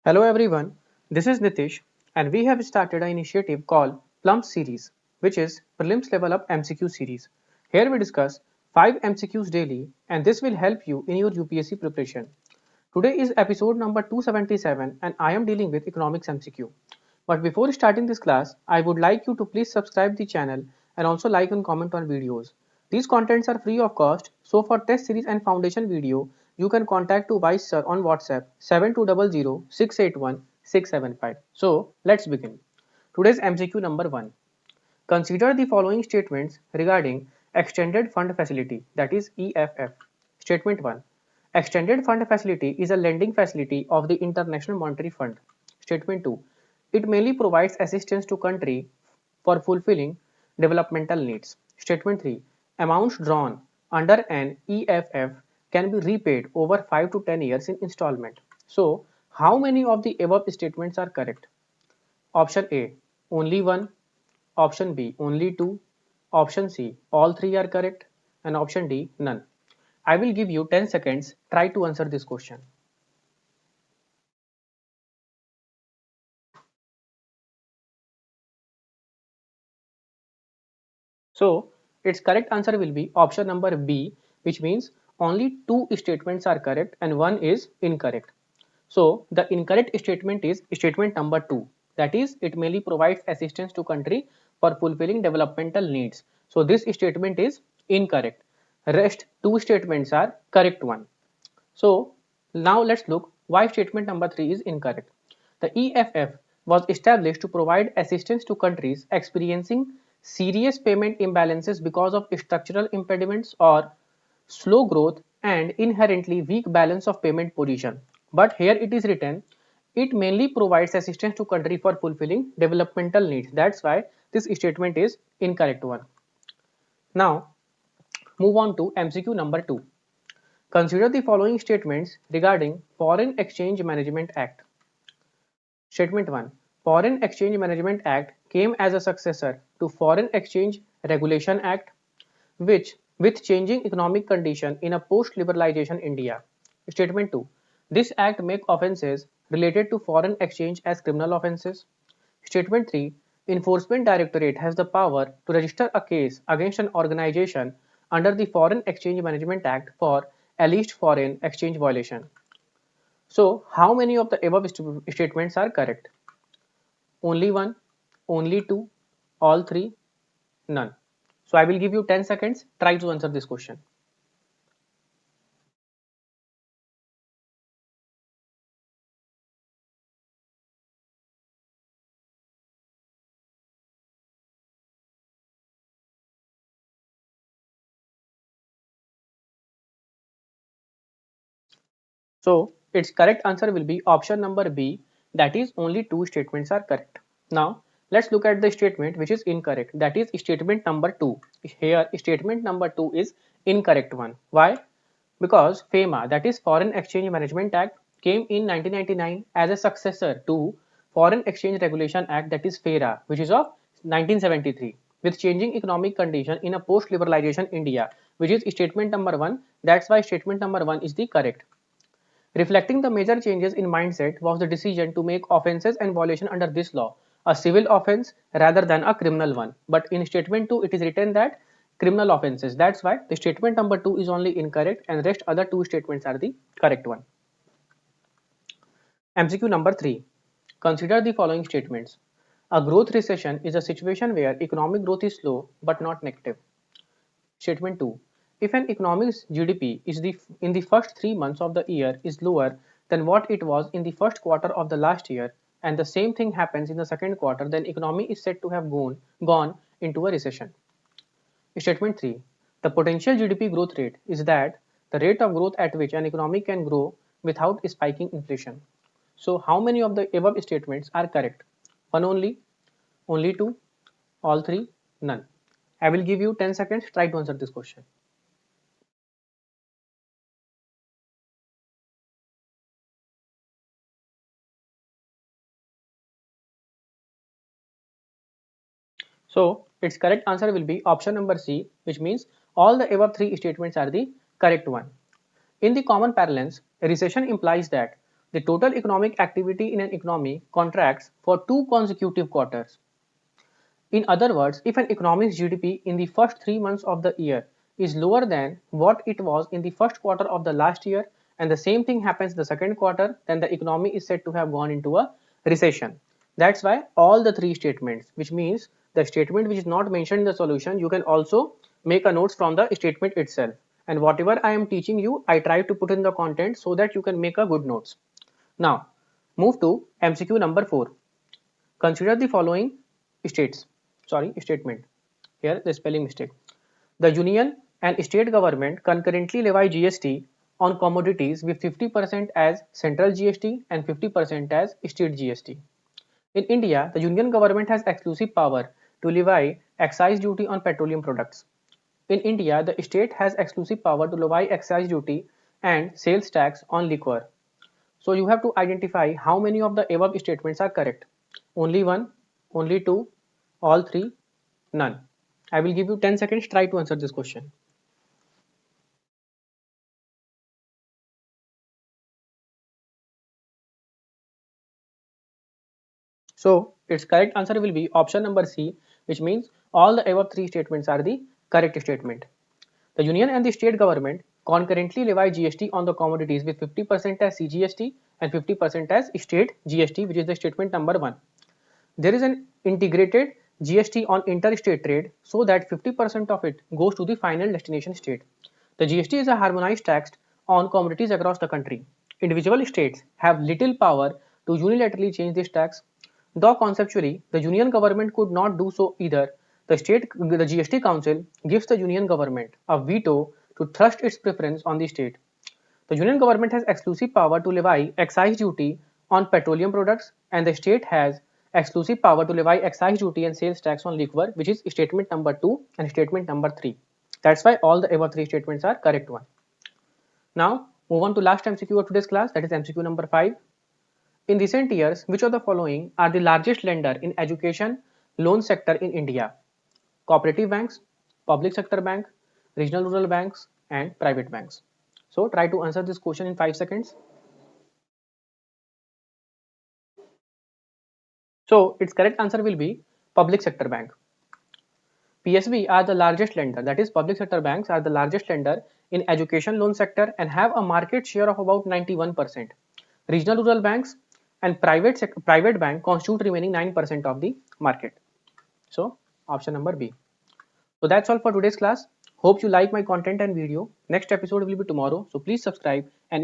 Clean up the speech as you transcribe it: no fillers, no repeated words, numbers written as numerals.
Hello everyone, this is Nitish and we have started an initiative called Plum Series, which is Prelims Level Up MCQ series. Here we discuss 5 MCQs daily and this will help you in your UPSC preparation. Today is episode number 277 and I am dealing with Economics MCQ. But before starting this class, I would like you to please subscribe the channel and also like and comment on videos. These contents are free of cost, so for test series and foundation video, you can contact to Vice Sir on WhatsApp 7200 So let's begin. Today's MCQ number 1. Consider the following statements regarding Extended Fund Facility, that is EFF. Statement 1. Extended Fund Facility is a lending facility of the International Monetary Fund. Statement 2. It mainly provides assistance to country for fulfilling developmental needs. Statement 3. Amounts drawn under an EFF can be repaid over 5 to 10 years in installment. So, how many of the above statements are correct? Option A, only one. Option B, only two. Option C, all three are correct. And option D, none. I will give you 10 seconds. Try to answer this question. So, its correct answer will be option number B, which means only two statements are correct and one is incorrect. So, the incorrect statement is statement number 2. That is, it mainly provides assistance to country for fulfilling developmental needs. So, this statement is incorrect. Rest two statements are correct one. So, now let's look why statement number 3 is incorrect. The EFF was established to provide assistance to countries experiencing serious payment imbalances because of structural impediments or slow growth and inherently weak balance of payment position. But here it is written, it mainly provides assistance to country for fulfilling developmental needs. That's why this statement is incorrect one. Now, move on to MCQ number 2. Consider the following statements regarding Foreign Exchange Management Act. Statement 1. Foreign Exchange Management Act came as a successor to Foreign Exchange Regulation Act, which with changing economic condition in a post-liberalization India. Statement 2. This act make offences related to foreign exchange as criminal offences. Statement 3. Enforcement Directorate has the power to register a case against an organization under the Foreign Exchange Management Act for alleged foreign exchange violation. So, how many of the above statements are correct? Only one, only two, all three, none. So, I will give you 10 seconds. Try to answer this question. So, its correct answer will be option number B, that is only two statements are correct. Now, let's look at the statement which is incorrect, that is statement number 2. Here, statement number 2 is incorrect one. Why? Because FEMA, that is Foreign Exchange Management Act, came in 1999 as a successor to Foreign Exchange Regulation Act, that is FERA, which is of 1973, with changing economic condition in a post-liberalization India, which is statement number 1. That's why statement number 1 is the correct. Reflecting the major changes in mindset was the decision to make offences and violation under this law a civil offence rather than a criminal one. But in statement 2 it is written that criminal offences. That's why the statement number 2 is only incorrect and rest other two statements are the correct one. MCQ number 3. Consider the following statements. A growth recession is a situation where economic growth is slow but not negative. Statement 2. If an economic's GDP is in the first 3 months of the year is lower than what it was in the first quarter of the last year and the same thing happens in the second quarter, then economy is said to have gone into a recession. Statement 3. The potential GDP growth rate is that the rate of growth at which an economy can grow without spiking inflation. So how many of the above statements are correct? One only two, all three, none. I will give you 10 seconds. Try to answer this question. So its correct answer will be option number C, which means all the above three statements are the correct one. In the common parlance, a recession implies that the total economic activity in an economy contracts for 2 consecutive quarters. In other words, if an economy's GDP in the first 3 months of the year is lower than what it was in the first quarter of the last year, and the same thing happens in the second quarter, then the economy is said to have gone into a recession. That's why all the three statements, which means the statement which is not mentioned in the solution, you can also make a notes from the statement itself. And whatever I am teaching you, I try to put in the content so that you can make a good notes. Now, move to MCQ number 4. Consider the following statement. Here the spelling mistake. The union and state government concurrently levy GST on commodities with 50% as central GST and 50% as state GST. In India, the union government has exclusive power to levy excise duty on petroleum products. In India, the state has exclusive power to levy excise duty and sales tax on liquor. So you have to identify how many of the above statements are correct. Only one, only two, all three, none. I will give you 10 seconds, try to answer this question. So its correct answer will be option number C, which means all the above three statements are the correct statement. The union and the state government concurrently levy GST on the commodities with 50% as CGST and 50% as state GST, which is the statement number 1. There is an integrated GST on interstate trade so that 50% of it goes to the final destination state. The GST is a harmonized tax on commodities across the country. Individual states have little power to unilaterally change this tax. Though conceptually, the union government could not do so either, the GST Council gives the union government a veto to thrust its preference on the state. The union government has exclusive power to levy excise duty on petroleum products, and the state has exclusive power to levy excise duty and sales tax on liquor, which is statement number 2 and statement number 3. That's why all the above three statements are correct one. Now move on to last MCQ of today's class, that is MCQ number 5. In recent years, which of the following are the largest lender in education loan sector in India? Cooperative banks, public sector bank, regional rural banks, and private banks. So try to answer this question in 5 seconds. So its correct answer will be public sector bank. PSB are the largest lender, that is public sector banks are the largest lender in education loan sector and have a market share of about 91%. Regional rural banks and private bank constitute remaining 9% of the market. So option number B. So that's all for today's class. Hope you like my content and video. Next episode will be tomorrow. So please subscribe and